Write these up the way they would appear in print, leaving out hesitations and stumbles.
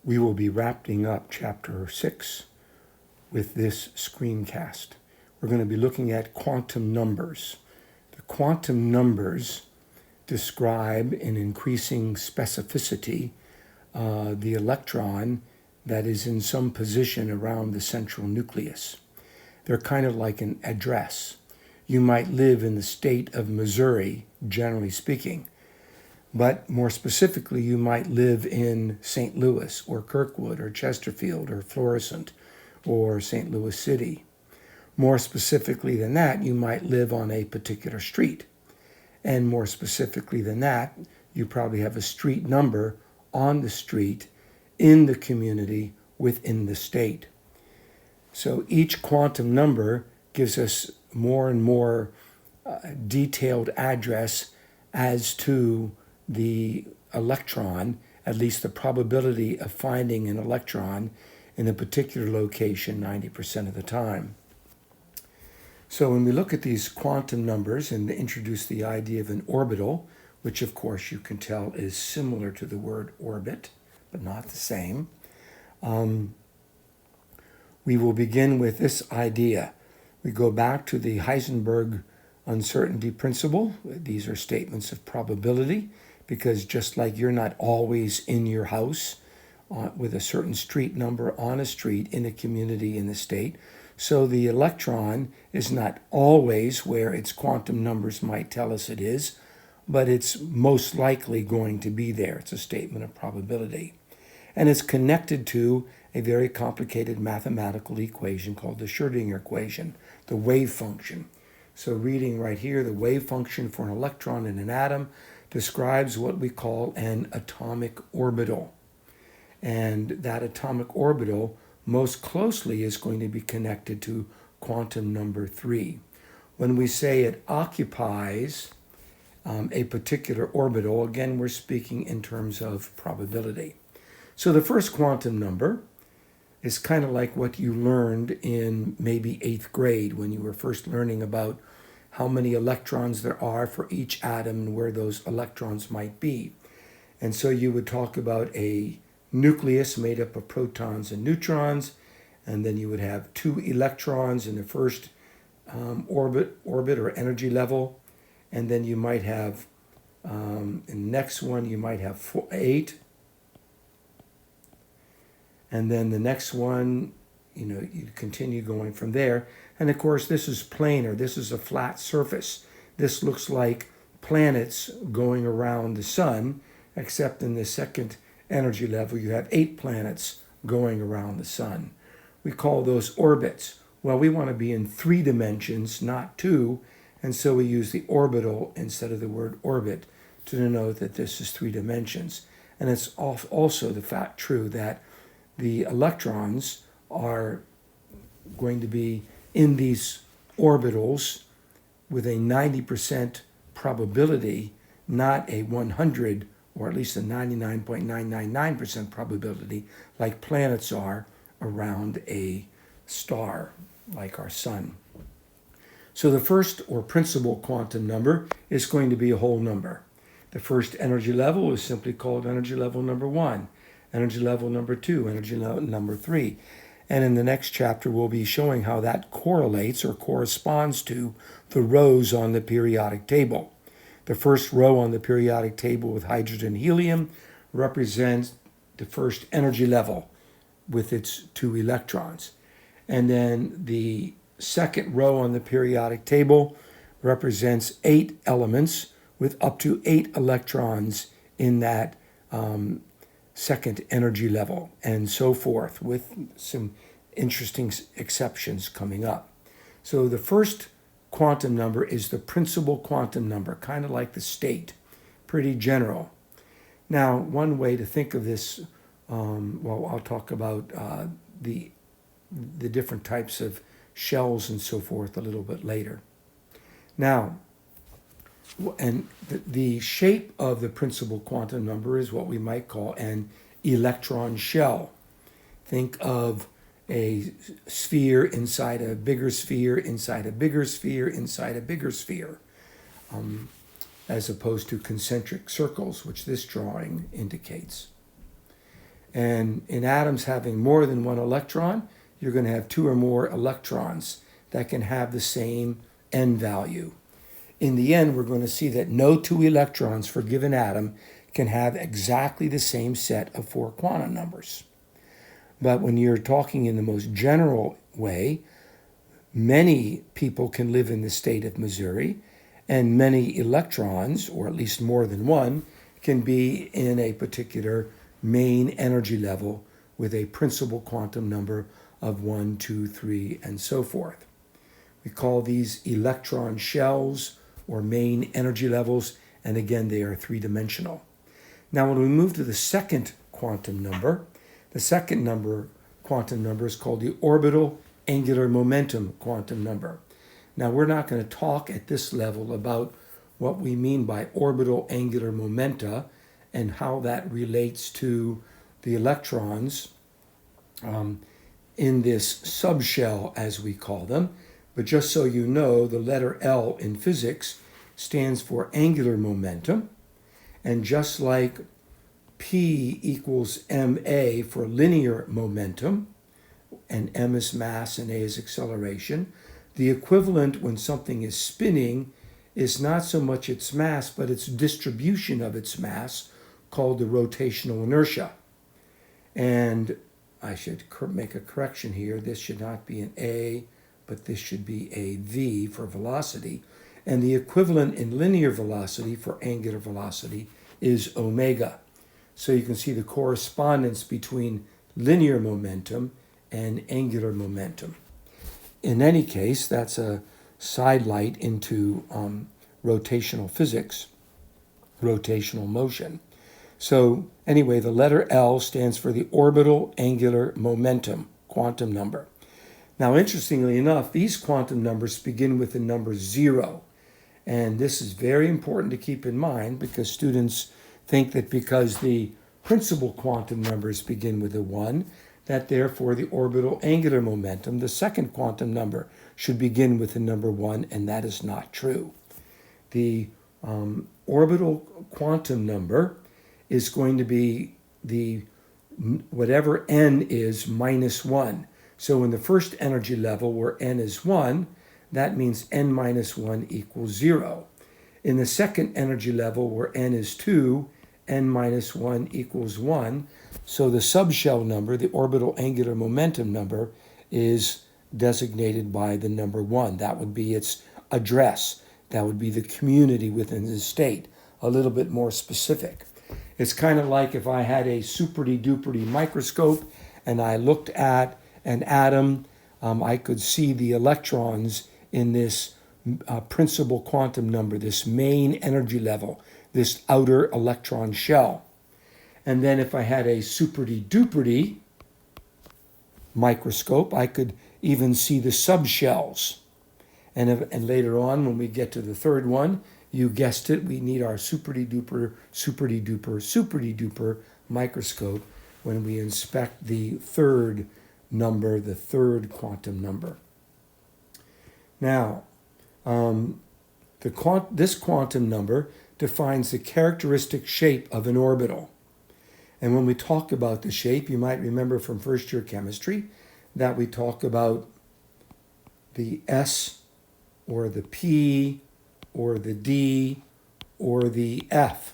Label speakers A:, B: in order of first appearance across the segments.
A: we will be wrapping up Chapter 6 with this screencast. We're going to be looking at quantum numbers. The quantum numbers describe in increasing specificity the electron that is in some position around the central nucleus. They're kind of like an address. You might live in the state of Missouri, generally speaking, but more specifically, you might live in St. Louis or Kirkwood or Chesterfield or Florissant or St. Louis City. More specifically than that, you might live on a particular street. And more specifically than that, you probably have a street number on the street in the community within the state. So each quantum number gives us more and more detailed address as to the electron, at least the probability of finding an electron in a particular location 90% of the time. So when we look at these quantum numbers and introduce the idea of an orbital, which of course you can tell is similar to the word orbit, but not the same, we will begin with this idea. We go back to the Heisenberg uncertainty principle. These are statements of probability, because just like you're not always in your house with a certain street number on a street in a community in the state, so the electron is not always where its quantum numbers might tell us it is, but it's most likely going to be there. It's a statement of probability. And it's connected to a very complicated mathematical equation called the Schrödinger equation, the wave function. So reading right here, the wave function for an electron in an atom describes what we call an atomic orbital. And that atomic orbital most closely is going to be connected to quantum number 3. When we say it occupies a particular orbital, again, we're speaking in terms of probability. So the first quantum number is kind of like what you learned in maybe 8th grade when you were first learning about how many electrons there are for each atom and where those electrons might be. And so you would talk about a nucleus made up of protons and neutrons, and then you would have 2 electrons in the first orbit or energy level, and then you might have, in the next one, you might have 8, and then the next one, you continue going from there. And of course, this is planar. This is a flat surface. This looks like planets going around the sun, except in the second energy level, you have 8 planets going around the sun. We call those orbits. Well, we want to be in 3 dimensions, not 2, and so we use the orbital instead of the word orbit to denote that this is 3 dimensions. And it's also the fact true that the electrons are going to be in these orbitals with a 90% probability, not a 100 or at least a 99.999% probability like planets are around a star like our sun. So the first or principal quantum number is going to be a whole number. The first energy level is simply called energy level number 1, energy level number 2, energy level number 3. And in the next chapter, we'll be showing how that correlates or corresponds to the rows on the periodic table. The first row on the periodic table with hydrogen and helium represents the first energy level with its 2 electrons. And then the second row on the periodic table represents 8 elements with up to 8 electrons in that second energy level, and so forth, with some interesting exceptions coming up. So the first quantum number is the principal quantum number, kind of like the state, pretty general. Now, one way to think of this, I'll talk about the different types of shells and so forth a little bit later. Now, and the shape of the principal quantum number is what we might call an electron shell. Think of a sphere inside a bigger sphere, inside a bigger sphere, inside a bigger sphere, as opposed to concentric circles, which this drawing indicates. And in atoms having more than one electron, you're going to have two or more electrons that can have the same n value. In the end, we're going to see that no two electrons for a given atom can have exactly the same set of four quantum numbers. But when you're talking in the most general way, many people can live in the state of Missouri, and many electrons, or at least more than one, can be in a particular main energy level with a principal quantum number of 1, 2, 3, and so forth. We call these electron shells or main energy levels, and again, they are three-dimensional. Now, when we move to the second quantum number, the second quantum number is called the orbital angular momentum quantum number. Now, we're not going to talk at this level about what we mean by orbital angular momenta and how that relates to the electrons in this subshell, as we call them. But just so you know, the letter L in physics stands for angular momentum. And just like P equals ma for linear momentum, and m is mass and a is acceleration, the equivalent when something is spinning is not so much its mass, but its distribution of its mass, called the rotational inertia. And I should make a correction here. This should not be an A, but this should be a V for velocity. And the equivalent in linear velocity for angular velocity is omega. So you can see the correspondence between linear momentum and angular momentum. In any case, that's a sidelight into rotational physics, rotational motion. So anyway, the letter L stands for the orbital angular momentum quantum number. Now, interestingly enough, these quantum numbers begin with the number 0. And this is very important to keep in mind because students think that because the principal quantum numbers begin with a 1, that therefore the orbital angular momentum, the second quantum number, should begin with the number 1, and that is not true. The orbital quantum number is going to be the whatever n is minus 1. So in the first energy level where n is 1, that means n minus 1 equals 0. In the second energy level where n is 2, n minus 1 equals 1. So the subshell number, the orbital angular momentum number, is designated by the number 1. That would be its address. That would be the community within the state, a little bit more specific. It's kind of like if I had a superdy-duperdy microscope and I looked at an atom, I could see the electrons in this principal quantum number, this main energy level, this outer electron shell. And then if I had a superdy-duperdy microscope, I could even see the subshells. And later on, when we get to the third one, you guessed it, we need our superdy-duper microscope when we inspect the third number, the third quantum number. Now, this quantum number defines the characteristic shape of an orbital. And when we talk about the shape, you might remember from first year chemistry that we talk about the S or the P or the D or the F.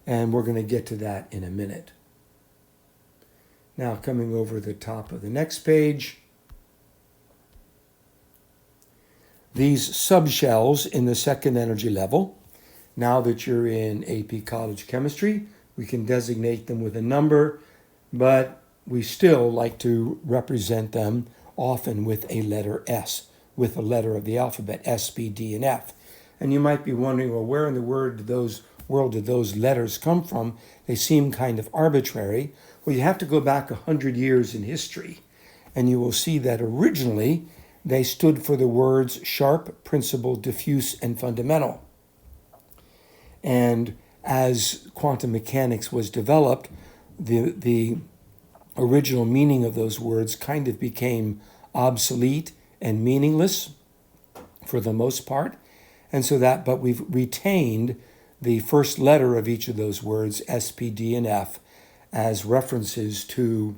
A: And we're going to get to that in a minute. Now, coming over the top of the next page, these subshells in the second energy level, now that you're in AP College Chemistry, we can designate them with a number, but we still like to represent them often with a letter S, with a letter of the alphabet, S, B, D, and F. And you might be wondering, well, where in the world did those letters come from? They seem kind of arbitrary. Well, you have to go back 100 years in history, and you will see that originally they stood for the words sharp, principal, diffuse, and fundamental. And as quantum mechanics was developed, the original meaning of those words kind of became obsolete and meaningless for the most part. And so but we've retained the first letter of each of those words, S, P, D, and F, as references to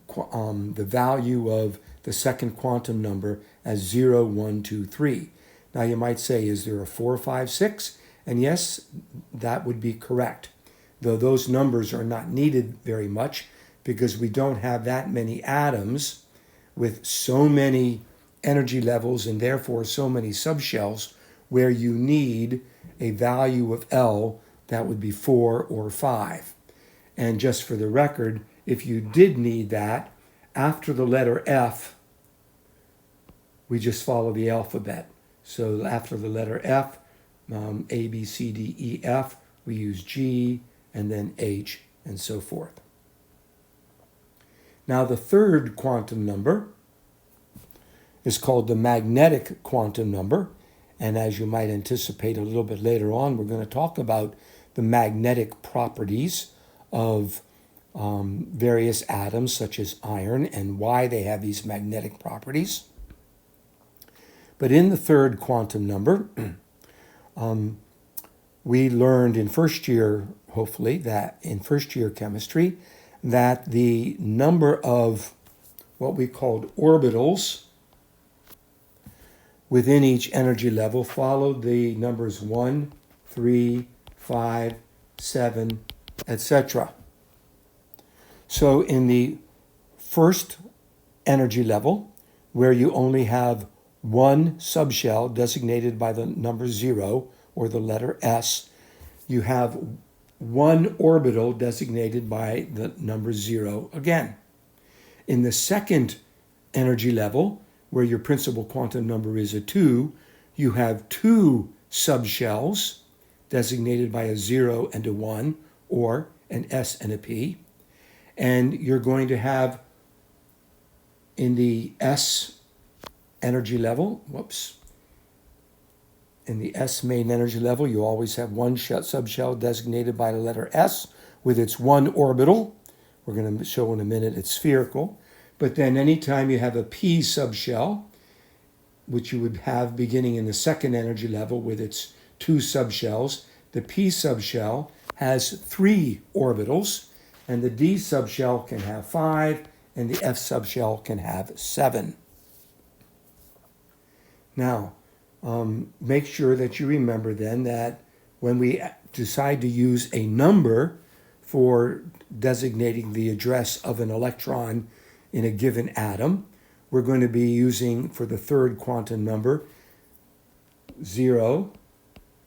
A: the value of the second quantum number as 0, 1, 2, 3. Now you might say, is there a 4, 5, 6? And yes, that would be correct, though those numbers are not needed very much because we don't have that many atoms with so many energy levels and therefore so many subshells where you need a value of L that would be 4 or 5. And just for the record, if you did need that, after the letter F, we just follow the alphabet. So after the letter F, A, B, C, D, E, F, we use G, and then H, and so forth. Now the third quantum number is called the magnetic quantum number. And as you might anticipate a little bit later on, we're going to talk about the magnetic properties of various atoms such as iron and why they have these magnetic properties. But in the third quantum number, we learned in first year, hopefully, that in first year chemistry, that the number of what we called orbitals within each energy level followed the numbers 1, 3, 5, 7, etc. So in the first energy level, where you only have one subshell designated by the number 0 or the letter S, you have one orbital designated by the number 0 again. In the second energy level, where your principal quantum number is a 2, you have two subshells designated by a 0 and a 1, or an S and a P. And you're going to have in the S energy level, in the S main energy level, you always have one subshell designated by the letter S with its one orbital. We're going to show in a minute it's spherical. But then anytime you have a P subshell, which you would have beginning in the second energy level with its two subshells, the P subshell has 3 orbitals, and the D subshell can have 5, and the F subshell can have 7. Now, make sure that you remember then that when we decide to use a number for designating the address of an electron in a given atom, we're going to be using, for the third quantum number, 0,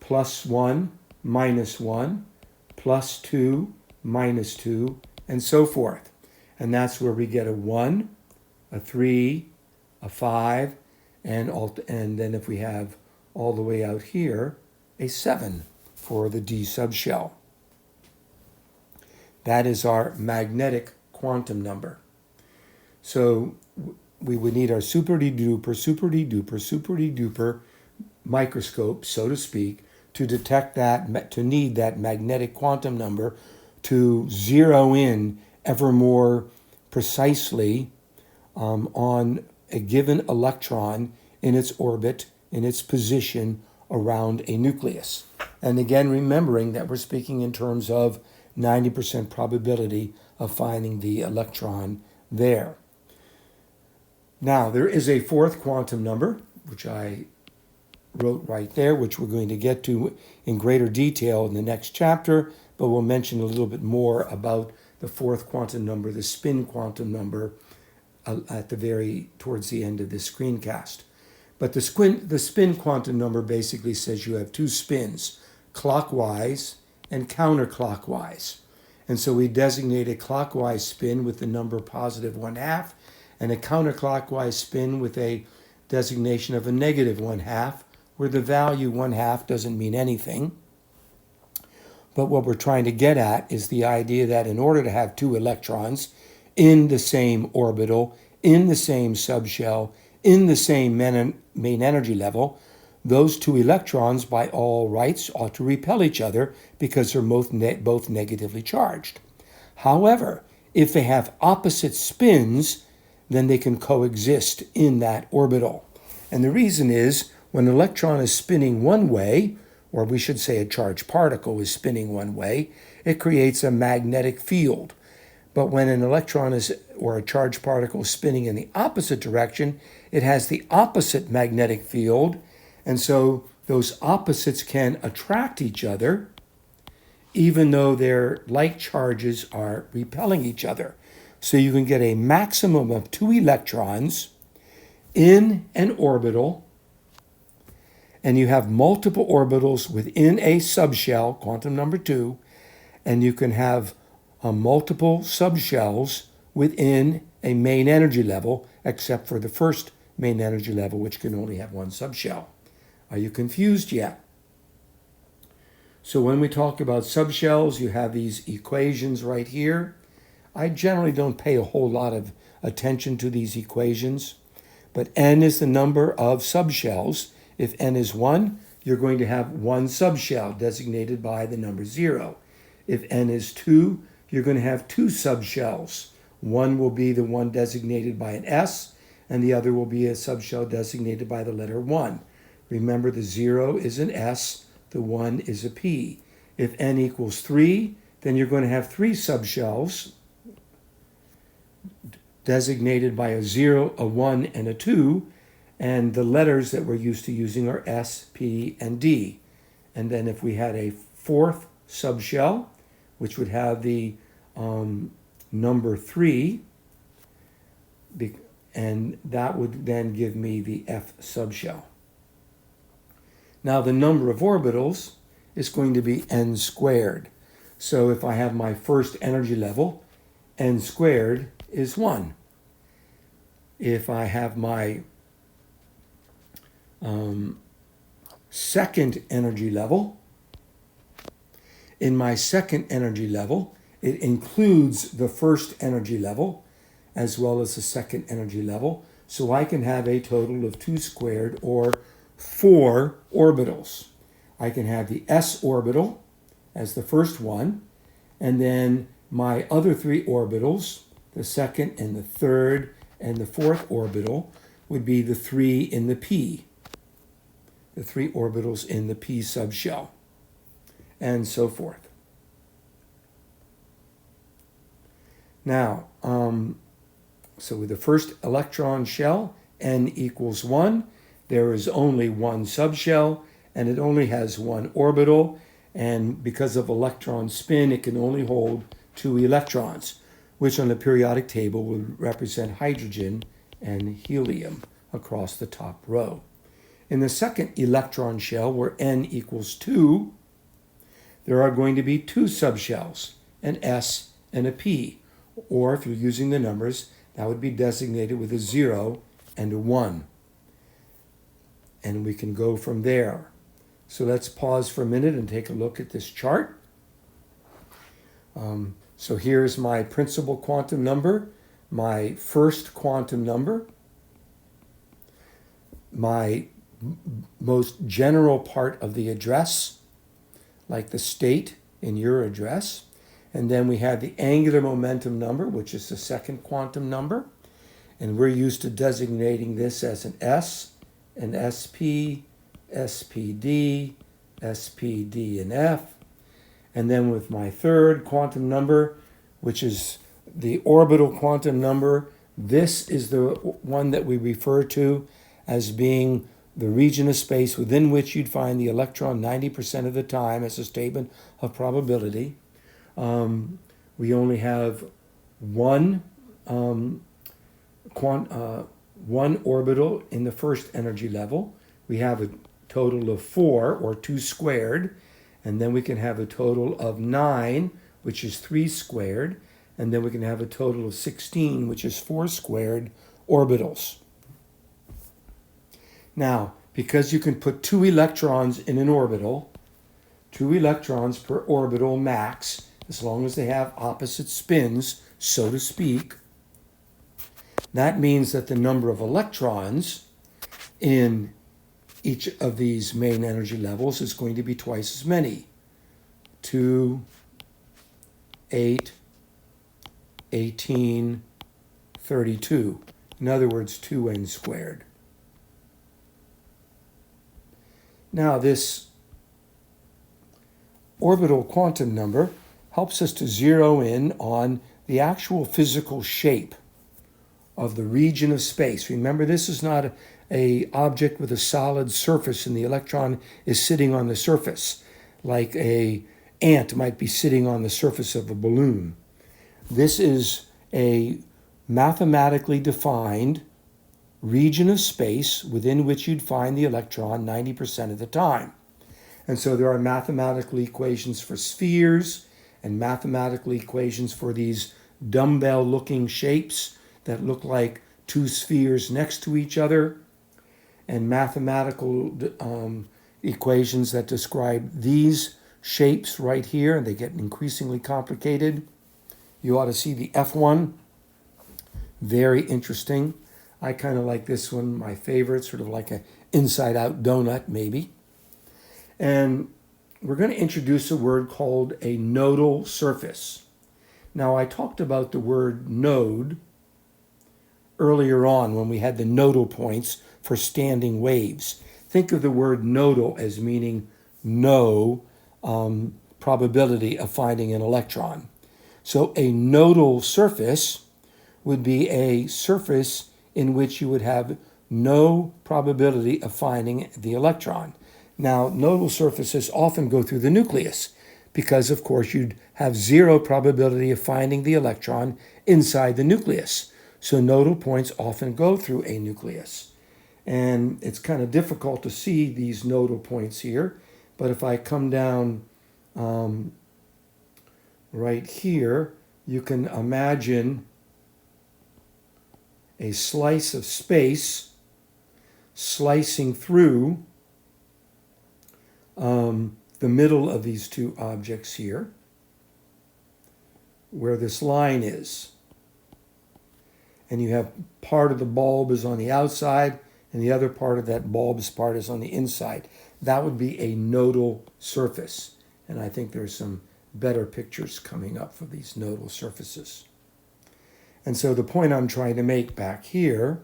A: plus 1, minus 1, plus 2, minus 2, and so forth. And that's where we get a 1, a 3, a 5, and then if we have all the way out here, a 7 for the D subshell. That is our magnetic quantum number. So we would need our super-de-duper microscope, so to speak, to detect that, to need that magnetic quantum number to zero in ever more precisely on a given electron in its orbit, in its position around a nucleus. And again, remembering that we're speaking in terms of 90% probability of finding the electron there. Now, there is a fourth quantum number, which I wrote right there, which we're going to get to in greater detail in the next chapter, but we'll mention a little bit more about the fourth quantum number, the spin quantum number, towards the end of this screencast. But the spin quantum number basically says you have two spins, clockwise and counterclockwise. And so we designate a clockwise spin with the number positive 1/2, and a counterclockwise spin with a designation of a negative 1/2, where the value 1/2 doesn't mean anything. But what we're trying to get at is the idea that in order to have two electrons in the same orbital, in the same subshell, in the same main energy level, those two electrons by all rights ought to repel each other because they're both negatively charged. However, if they have opposite spins, then they can coexist in that orbital. And the reason is, when an electron is spinning one way, or we should say a charged particle is spinning one way, it creates a magnetic field. But when an electron is, or a charged particle is spinning in the opposite direction, it has the opposite magnetic field. And so those opposites can attract each other, even though their like charges are repelling each other. So you can get a maximum of 2 electrons in an orbital, and you have multiple orbitals within a subshell, quantum number 2, and you can have multiple subshells within a main energy level, except for the first main energy level, which can only have one subshell. Are you confused yet? So when we talk about subshells, you have these equations right here. I generally don't pay a whole lot of attention to these equations, but n is the number of subshells. If n is 1, you're going to have one subshell designated by the number 0. If n is 2, you're going to have 2 subshells. One will be the one designated by an S, and the other will be a subshell designated by the letter 1. Remember, the 0 is an S, the 1 is a P. If n equals 3, then you're going to have 3 subshells designated by a 0, a 1, and a 2, and the letters that we're used to using are S, P, and D. And then if we had a 4th subshell, which would have the number 3, and that would then give me the F subshell. Now the number of orbitals is going to be n squared. So if I have my first energy level, n squared is 1. If I have my second energy level, in my second energy level, it includes the first energy level as well as the second energy level. So I can have a total of 2 squared, or 4 orbitals. I can have the s orbital as the first one, and then my other 3 orbitals, the second and the third and the fourth orbital, would be the 3 in the p, the 3 orbitals in the p subshell, and so forth. Now, so with the first electron shell, n equals 1, there is only one subshell, and it only has one orbital, and because of electron spin, it can only hold 2 electrons, which on the periodic table would represent hydrogen and helium across the top row. In the second electron shell, where n equals 2, there are going to be 2 subshells, an S and a P, or if you're using the numbers, that would be designated with a 0 and a 1. And we can go from there. So let's pause for a minute and take a look at this chart. So here's my principal quantum number, my first quantum number, my most general part of the address, like the state in your address. And then we have the angular momentum number, which is the second quantum number. And we're used to designating this as an S, an SP, SPD, SPD, and F. And then with my third quantum number, which is the orbital quantum number, this is the one that we refer to as being the region of space within which you'd find the electron 90% of the time as a statement of probability. We only have one orbital in the first energy level. We have a total of 4, or 2 squared, and then we can have a total of 9, which is 3 squared, and then we can have a total of 16, which is 4 squared orbitals. Now, because you can put 2 electrons in an orbital, 2 electrons per orbital max, as long as they have opposite spins, so to speak, that means that the number of electrons in each of these main energy levels is going to be twice as many. 2, 8, 18, 32. In other words, 2n squared. Now, this orbital quantum number helps us to zero in on the actual physical shape of the region of space. Remember, this is not a object with a solid surface and the electron is sitting on the surface, like a ant might be sitting on the surface of a balloon. This is a mathematically defined region of space within which you'd find the electron 90% of the time. And so there are mathematical equations for spheres and mathematical equations for these dumbbell-looking shapes that look like two spheres next to each other, and mathematical equations that describe these shapes right here, and they get increasingly complicated. You ought to see the F1. Very interesting. I kind of like this one, my favorite, sort of like an inside-out donut, maybe. And we're going to introduce a word called a nodal surface. Now, I talked about the word node earlier on when we had the nodal points for standing waves. Think of the word nodal as meaning no probability of finding an electron. So a nodal surface would be a surface in which you would have no probability of finding the electron. Now, nodal surfaces often go through the nucleus because, of course, you'd have zero probability of finding the electron inside the nucleus. So nodal points often go through a nucleus. And it's kind of difficult to see these nodal points here, but if I come down right here, you can imagine a slice of space slicing through the middle of these two objects here, where this line is. And you have part of the bulb is on the outside, and the other part of that bulb's part is on the inside. That would be a nodal surface. And I think there's some better pictures coming up for these nodal surfaces. And so the point I'm trying to make back here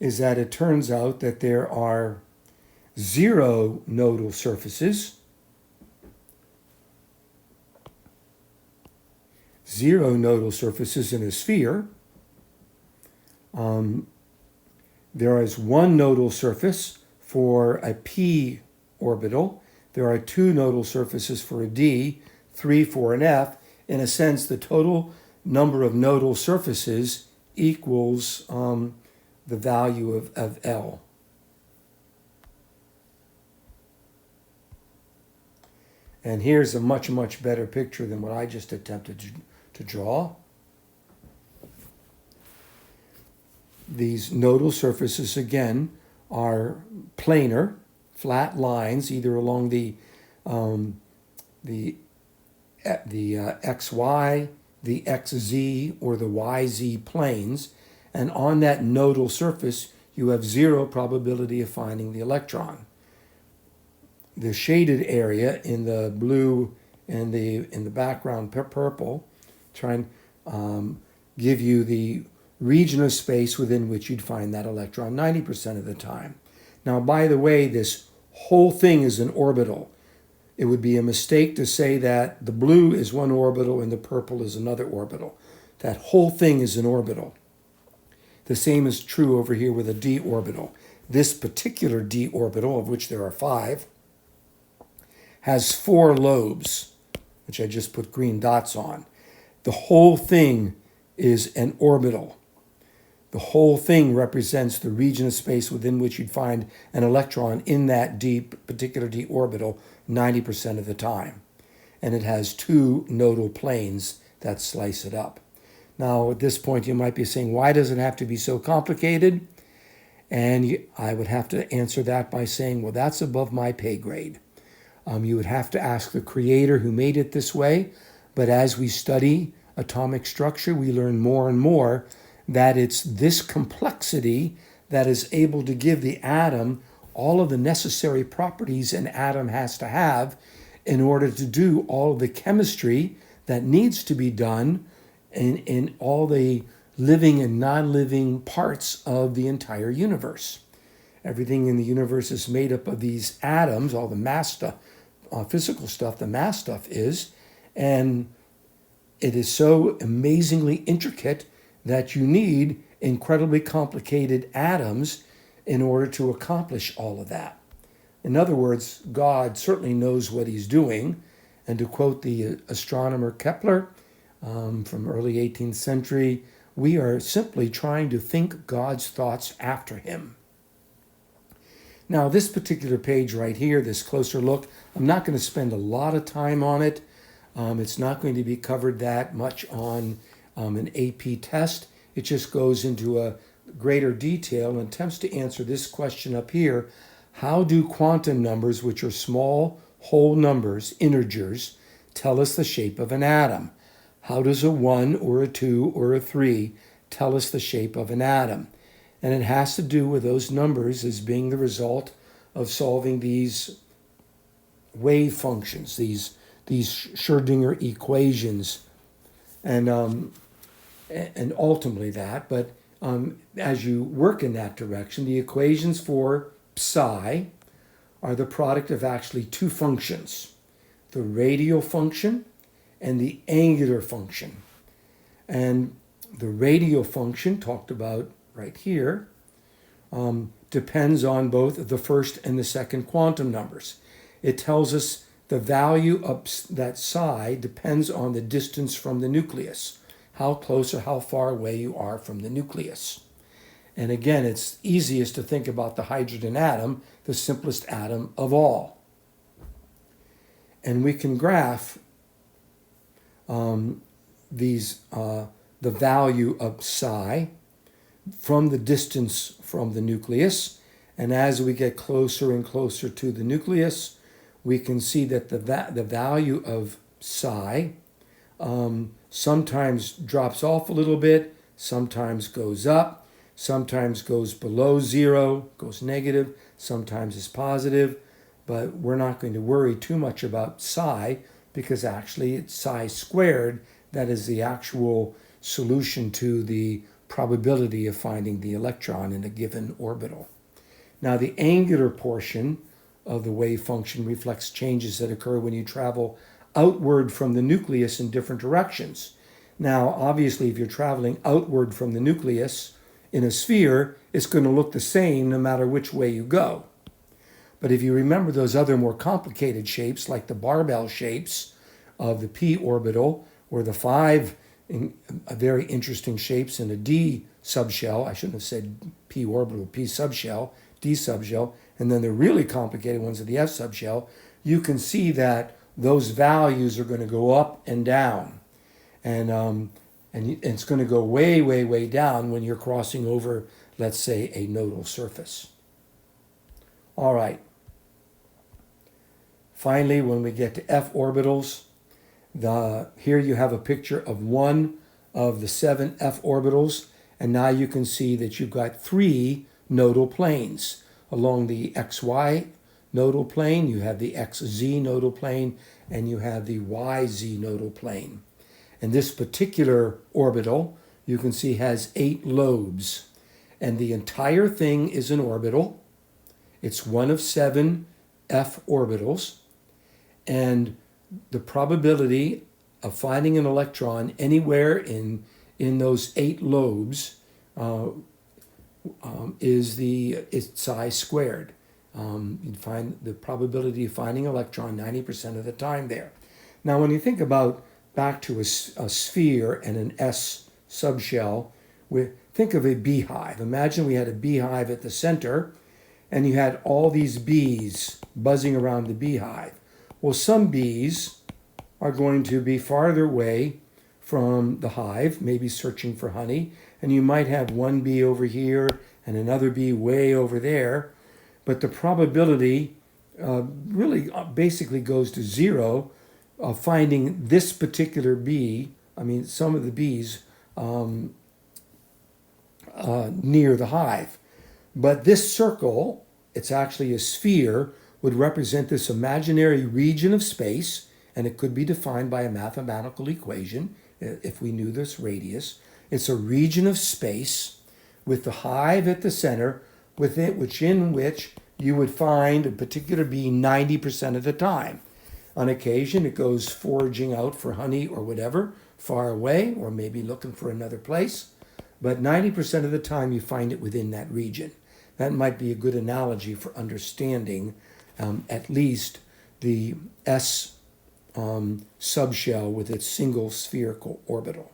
A: is that it turns out that there are zero nodal surfaces, in a sphere. There is one nodal surface for a p orbital. There are two nodal surfaces for a d, three for an f. In a sense, the total number of nodal surfaces equals the value of L. And here's a much, much better picture than what I just attempted to draw. These nodal surfaces, again, are planar, flat lines, either along the XY, the XZ, or the YZ planes. And on that nodal surface, you have zero probability of finding the electron. The shaded area in the blue and in the background purple try and give you the region of space within which you'd find that electron 90% of the time. Now, by the way, this whole thing is an orbital. It would be a mistake to say that the blue is one orbital and the purple is another orbital. That whole thing is an orbital. The same is true over here with a d orbital. This particular d orbital, of which there are 5, has 4 lobes, which I just put green dots on. The whole thing is an orbital. The whole thing represents the region of space within which you'd find an electron in that particular d orbital 90% of the time. And it has 2 nodal planes that slice it up. Now, at this point, you might be saying, why does it have to be so complicated? And I would have to answer that by saying, well, that's above my pay grade. You would have to ask the creator who made it this way. But as we study atomic structure, we learn more and more that it's this complexity that is able to give the atom all of the necessary properties an atom has to have in order to do all of the chemistry that needs to be done in all the living and non-living parts of the entire universe. Everything in the universe is made up of these atoms, all the mass stuff, physical stuff, the mass stuff is, and it is so amazingly intricate that you need incredibly complicated atoms in order to accomplish all of that. In other words, God certainly knows what he's doing. And to quote the astronomer Kepler from early 18th century, we are simply trying to think God's thoughts after him. Now, this particular page right here, this closer look, I'm not going to spend a lot of time on it. It's not going to be covered that much on an AP test. It just goes into a greater detail and attempts to answer this question up here. How do quantum numbers, which are small whole numbers, integers, tell us the shape of an atom? How does a 1 or a 2 or a 3 tell us the shape of an atom? And it has to do with those numbers as being the result of solving these wave functions, these Schrödinger equations, and ultimately that. But as you work in that direction, the equations for psi are the product of actually two functions, the radial function and the angular function. And the radial function, talked about right here, depends on both the first and the second quantum numbers. It tells us the value of that psi depends on the distance from the nucleus, how close or how far away you are from the nucleus. And again, it's easiest to think about the hydrogen atom, the simplest atom of all. And we can graph the value of psi from the distance from the nucleus. And as we get closer and closer to the nucleus, we can see that the value of psi sometimes drops off a little bit, sometimes goes up, sometimes goes below zero, goes negative, sometimes is positive. But we're not going to worry too much about psi because actually it's psi squared that is the actual solution to the probability of finding the electron in a given orbital. Now, the angular portion of the wave function reflects changes that occur when you travel outward from the nucleus in different directions. Now, obviously, if you're traveling outward from the nucleus in a sphere, it's going to look the same no matter which way you go. But if you remember those other more complicated shapes, like the barbell shapes of the p orbital, or the 5 very interesting shapes in a d subshell, I shouldn't have said p orbital, p subshell, d subshell, and then the really complicated ones of the f subshell, you can see that those values are going to go up and down. And it's going to go way, way, way down when you're crossing over, let's say, a nodal surface. All right. Finally, when we get to f orbitals, here you have a picture of one of the 7 f orbitals, and now you can see that you've got 3 nodal planes. Along the xy nodal plane, you have the xz nodal plane, and you have the yz nodal plane. And this particular orbital, you can see, has 8 lobes. And the entire thing is an orbital. It's one of 7 f orbitals. And the probability of finding an electron anywhere in those 8 lobes is psi squared. You'd find the probability of finding an electron 90% of the time there. Now, when you think about back to a sphere and an S subshell, think of a beehive. Imagine we had a beehive at the center, and you had all these bees buzzing around the beehive. Well, some bees are going to be farther away from the hive, maybe searching for honey, and you might have one bee over here and another bee way over there, but the probability really basically goes to 0 of finding this particular bee, some of the bees near the hive. But this circle, it's actually a sphere, would represent this imaginary region of space, and it could be defined by a mathematical equation if we knew this radius. It's a region of space with the hive at the center, within which you would find a particular bee 90% of the time. On occasion, it goes foraging out for honey or whatever, far away, or maybe looking for another place. But 90% of the time, you find it within that region. That might be a good analogy for understanding at least the S subshell with its single spherical orbital.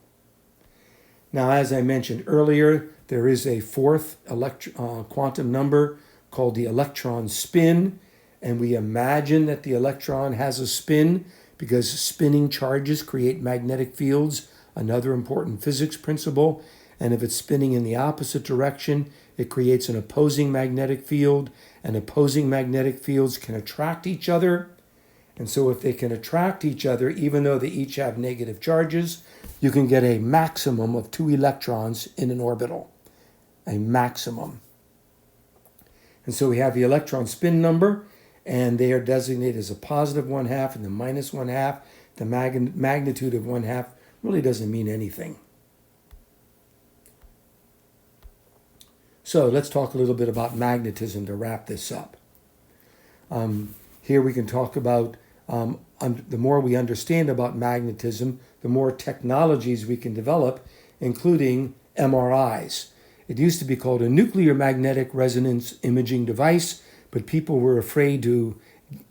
A: Now, as I mentioned earlier, there is a fourth quantum number called the electron spin, and we imagine that the electron has a spin because spinning charges create magnetic fields, another important physics principle. And if it's spinning in the opposite direction, it creates an opposing magnetic field, and opposing magnetic fields can attract each other. And so if they can attract each other, even though they each have negative charges, you can get a maximum of 2 electrons in an orbital, a maximum. And so we have the electron spin number, and they are designated as a positive 1/2 and the minus 1/2. The magnitude of 1/2 really doesn't mean anything. So let's talk a little bit about magnetism to wrap this up. Here we can talk about the more we understand about magnetism, the more technologies we can develop, including MRIs. It used to be called a nuclear magnetic resonance imaging device, but people were afraid to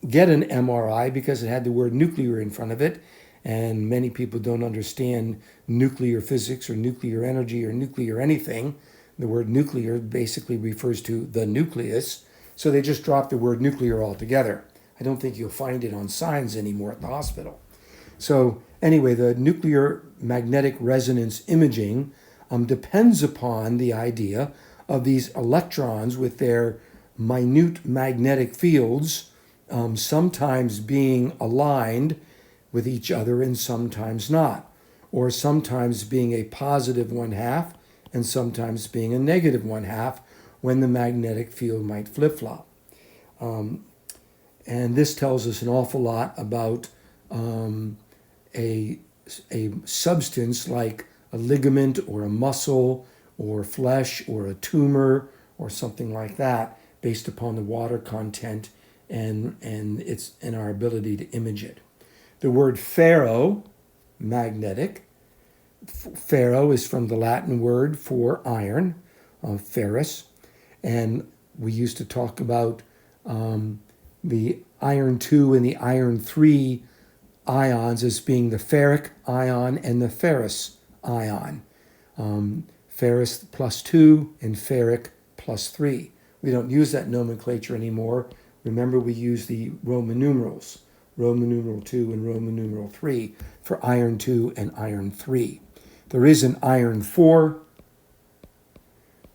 A: get an MRI because it had the word nuclear in front of it, and many people don't understand nuclear physics or nuclear energy or nuclear anything. The word nuclear basically refers to the nucleus, so they just dropped the word nuclear altogether. I don't think you'll find it on signs anymore at the hospital. So anyway, the nuclear magnetic resonance imaging depends upon the idea of these electrons with their minute magnetic fields sometimes being aligned with each other and sometimes not, or sometimes being a positive 1/2 and sometimes being a negative 1/2 when the magnetic field might flip-flop. And this tells us an awful lot about a substance like a ligament or a muscle or flesh or a tumor or something like that, based upon the water content and our ability to image it. The word ferromagnetic, ferro is from the Latin word for iron, ferrous, and we used to talk about the iron 2 and the iron 3 ions as being the ferric ion and the ferrous ion. Ferrous +2 and ferric +3. We don't use that nomenclature anymore. Remember, we use the Roman numerals, Roman numeral 2 and Roman numeral 3 for iron 2 and iron 3. There is an iron 4,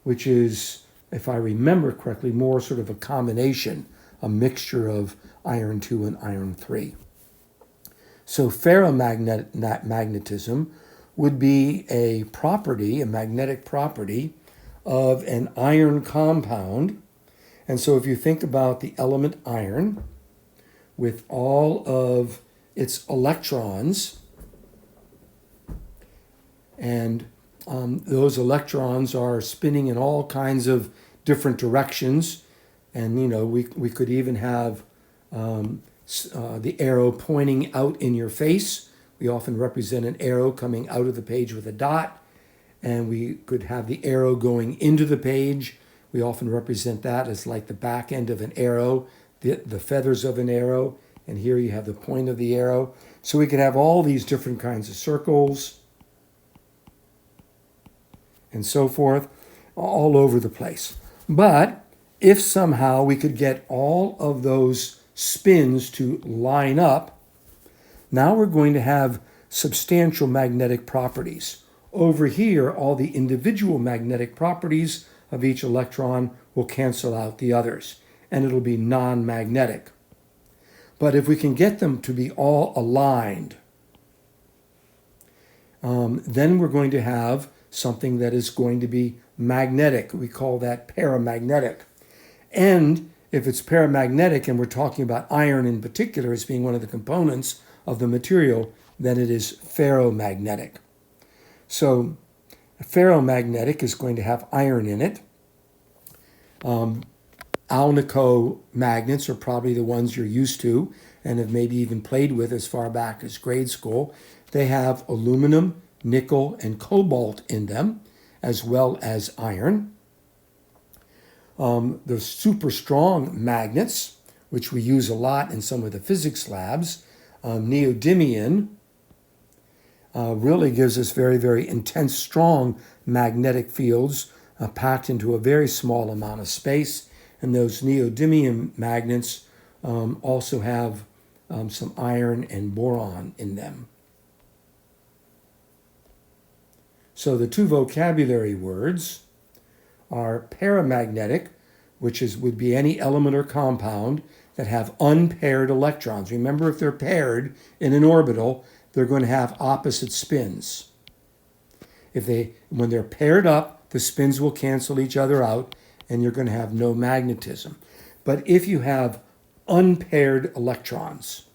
A: which is, if I remember correctly, more sort of a combination, a mixture of iron 2 and iron 3. So ferromagnetism would be a property, a magnetic property of an iron compound. And so if you think about the element iron with all of its electrons, and those electrons are spinning in all kinds of different directions, and we could even have the arrow pointing out in your face. We often represent an arrow coming out of the page with a dot, and we could have the arrow going into the page. We often represent that as like the back end of an arrow, the feathers of an arrow, and here you have the point of the arrow. So we could have all these different kinds of circles and so forth all over the place. But if somehow we could get all of those spins to line up, now we're going to have substantial magnetic properties. Over here, all the individual magnetic properties of each electron will cancel out the others, and it'll be non-magnetic. But if we can get them to be all aligned, then we're going to have something that is going to be magnetic. We call that paramagnetic. And if it's paramagnetic, and we're talking about iron in particular as being one of the components of the material, then it is ferromagnetic. So ferromagnetic is going to have iron in it. Alnico magnets are probably the ones you're used to, and have maybe even played with as far back as grade school. They have aluminum, nickel, and cobalt in them, as well as iron. The super strong magnets, which we use a lot in some of the physics labs, neodymium, really gives us very, very intense, strong magnetic fields packed into a very small amount of space. And those neodymium magnets also have some iron and boron in them. So the two vocabulary words are paramagnetic, which would be any element or compound that have unpaired electrons. Remember, if they're paired in an orbital, they're going to have opposite spins. When they're paired up, the spins will cancel each other out, and you're going to have no magnetism. But if you have unpaired electrons,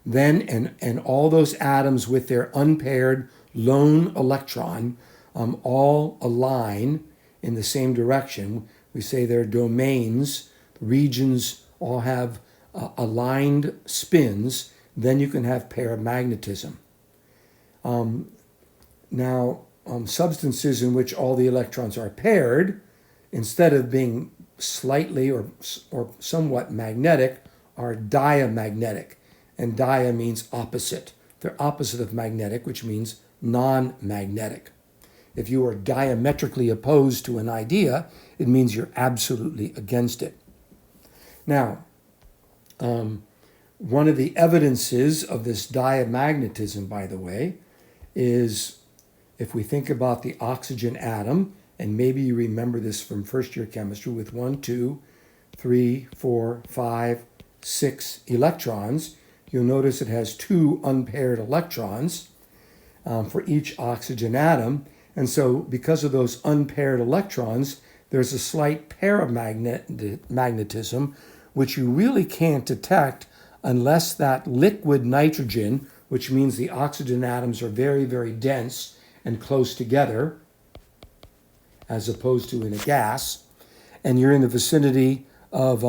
A: then and all those atoms with their unpaired lone electron all align in the same direction. We say their domains, regions all have aligned spins, then you can have paramagnetism. Substances in which all the electrons are paired, instead of being slightly or somewhat magnetic, are diamagnetic. And dia means opposite. They're opposite of magnetic, which means non-magnetic. If you are diametrically opposed to an idea, it means you're absolutely against it. Now, one of the evidences of this diamagnetism, by the way, is if we think about the oxygen atom, and maybe you remember this from first year chemistry with 1, 2, 3, 4, 5, 6 electrons, you'll notice it has 2 unpaired electrons for each oxygen atom. And so because of those unpaired electrons, there's a slight paramagnetism, which you really can't detect unless that liquid nitrogen, which means the oxygen atoms are very, very dense and close together, as opposed to in a gas, and you're in the vicinity of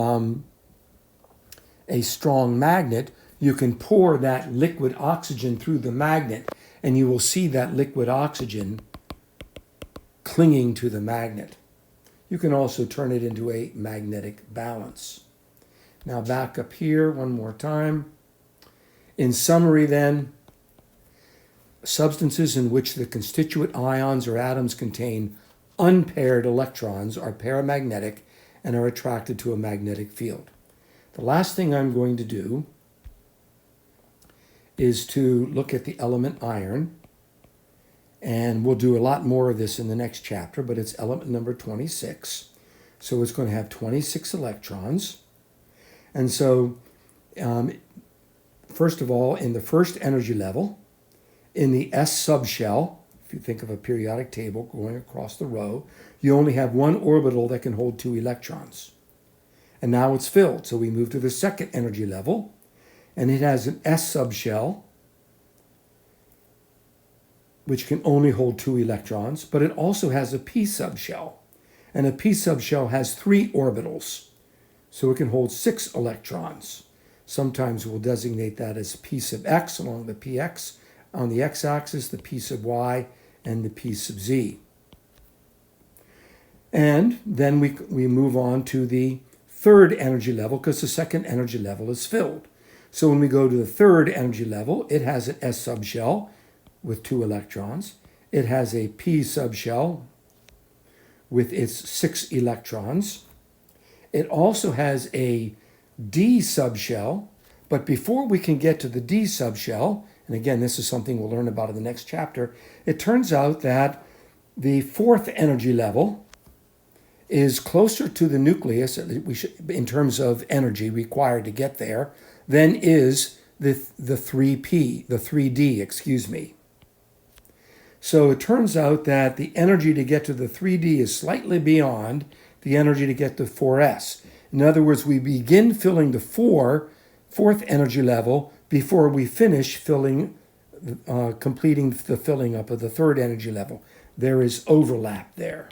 A: a strong magnet, you can pour that liquid oxygen through the magnet, and you will see that liquid oxygen clinging to the magnet. You can also turn it into a magnetic balance. Now back up here one more time. In summary then, substances in which the constituent ions or atoms contain unpaired electrons are paramagnetic and are attracted to a magnetic field. The last thing I'm going to do is to look at the element iron, and we'll do a lot more of this in the next chapter, but it's element number 26. So it's going to have 26 electrons. And so, first of all, in the first energy level, in the S subshell, if you think of a periodic table going across the row, you only have one orbital that can hold 2 electrons. And now it's filled. So we move to the second energy level, and it has an S subshell, which can only hold 2 electrons, but it also has a P subshell. And a P subshell has 3 orbitals, so it can hold 6 electrons. Sometimes we'll designate that as P sub X along the px, on the x-axis, the P sub Y, and the P sub Z. And then we move on to the third energy level, because the second energy level is filled. So when we go to the third energy level, it has an S subshell with 2 electrons. It has a P subshell with its 6 electrons. It also has a D subshell, but before we can get to the D subshell, and again, this is something we'll learn about in the next chapter, it turns out that the fourth energy level is closer to the nucleus, in terms of energy required to get there, than is the 3D, excuse me. So it turns out that the energy to get to the 3D is slightly beyond the energy to get to 4S. In other words, we begin filling the fourth energy level before we finish completing the filling up of the third energy level. There is overlap there.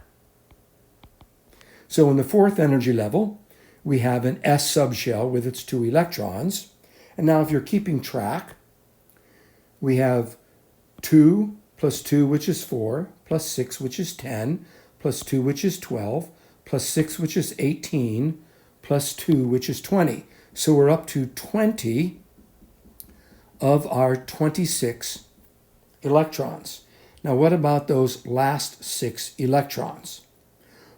A: So in the fourth energy level, we have an S subshell with its 2 electrons. And now if you're keeping track, we have 2 plus 2, which is 4, plus 6, which is 10, plus 2, which is 12, plus 6, which is 18, plus 2, which is 20. So we're up to 20 of our 26 electrons. Now what about those last 6 electrons?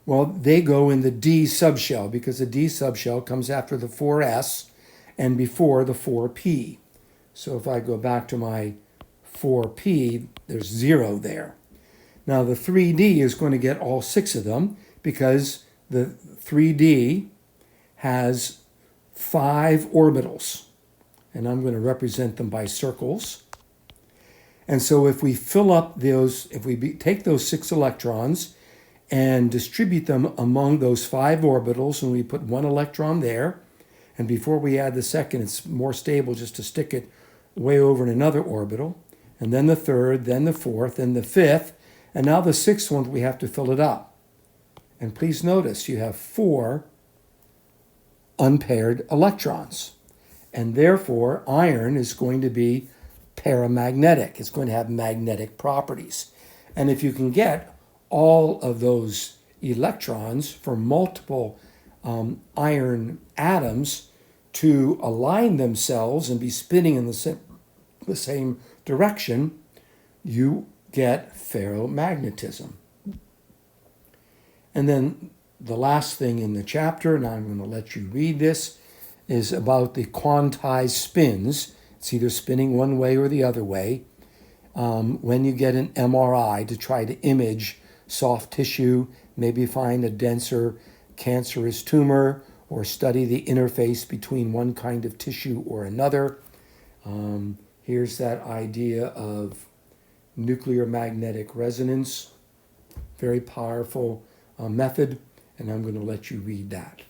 A: Well, they go in the D subshell because the D subshell comes after the 4s and before the 4p. So if I go back to my 4p, there's 0 there. Now the 3d is going to get all 6 of them because the 3d has 5 orbitals. And I'm going to represent them by circles. And so if we fill up those, if we take those 6 electrons and distribute them among those 5 orbitals, and we put 1 electron there, and before we add the second, it's more stable just to stick it way over in another orbital, and then the third, then the fourth, then the fifth, and now the 6th one, we have to fill it up. And please notice you have 4 unpaired electrons. And therefore, iron is going to be paramagnetic. It's going to have magnetic properties. And if you can get all of those electrons from multiple iron atoms to align themselves and be spinning in the same direction, you get ferromagnetism. And then the last thing in the chapter, and I'm going to let you read this, is about the quantized spins. It's either spinning one way or the other way. When you get an MRI to try to image soft tissue, maybe find a denser cancerous tumor, or study the interface between one kind of tissue or another. Here's that idea of nuclear magnetic resonance. Very powerful method, and I'm going to let you read that.